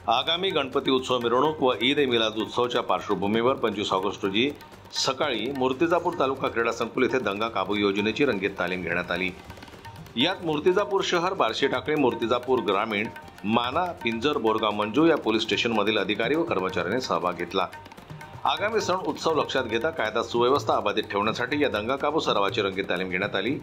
आगामी गणपती उत्सव मिरवणूक व ईद ए मिलाद उत्सवच्या पार्श्वभूमीवर 25 ऑगस्ट रोजी सकाळी मूर्तिजापूर तालुका क्रीडा संकुल येथे दंगा काबू योजनेची रंगीत तालीम घेण्यात आली। यात मूर्तिजापूर शहर, बार्शी टाकळी, मूर्तिजापूर ग्रामीण, माना, पिंजर, बोरगाव मंजू या पोलीस स्टेशनमधील अधिकारी व कर्मचाऱ्यांनी सहभाग घेतला। आगामी सण उत्सव लक्षात घेता कायदा सुव्यवस्था अबाधित ठेवण्यासाठी या दंगा काबू सरावाची रंगीत तालीम घेण्यात आली।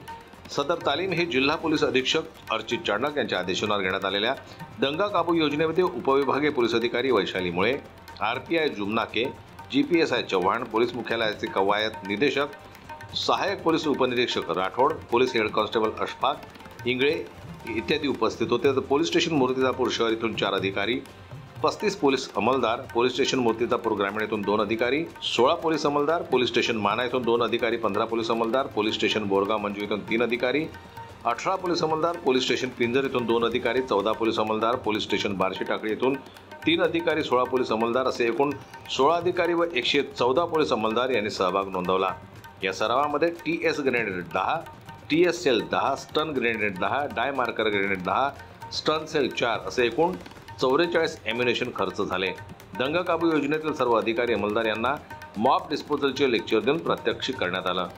सदर तालीम ही जिल्हा पोलीस अधीक्षक अर्चित चाणक यांच्या आदेशानुसार घेण्यात आलेल्या दंगा काबू योजनेमध्ये उपविभागीय पोलीस अधिकारी Vaishali Mule, RPI Jumnake, GPSI Chavan, police मुख्यालयाचे कवायत निदेशक, सहाय्यक पोलीस उपनिरीक्षक Rathod, police head constable Ashfaq Ingle इत्यादी उपस्थित होते। तर पोलीस स्टेशन मूर्तिजापूर शहर इथून 4 अधिकारी, 35 पोलीस अंमलदार, पोलीस स्टेशन मूर्तिजापूर ग्रामीण येथून 2 अधिकारी, 16 पोलीस अंमलदार, पोलीस स्टेशन माना येथून 2 अधिकारी, 15 पोलीस अंमलदार, पोलीस स्टेशन बोरगाव मंजू येथून 3 अधिकारी, 18 पोलीस अंमलदार, पोलीस स्टेशन पिंजर येथून 2 अधिकारी, 14 पोलीस अंमलदार, पोलीस स्टेशन बार्शी टाकळी येथून 3 अधिकारी, 16 पोलीस अंमलदार असे एकूण 16 अधिकारी व 114 पोलीस अंमलदार यांनी सहभाग नोंदवला। या सरावामध्ये टीएस ग्रेनेड 10, टीएस सेल 10, स्टन ग्रेनेड 10, डाय मार्कर ग्रेनेड 10, स्टन सेल 4 असे एकूण 44 एम्युनेशन खर्च झाले। दंगा काबू योजनेतील सर्व अधिकारी अंमलदार यांना मॉब डिस्पोजलचे लेक्चर देऊन प्रात्यक्षिक करण्यात आलं।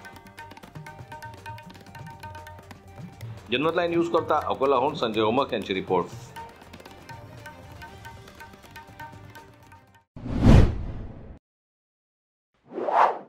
जनमत लाईव्ह न्यूज करता अकोलाहून संजय ओमक यांची रिपोर्ट।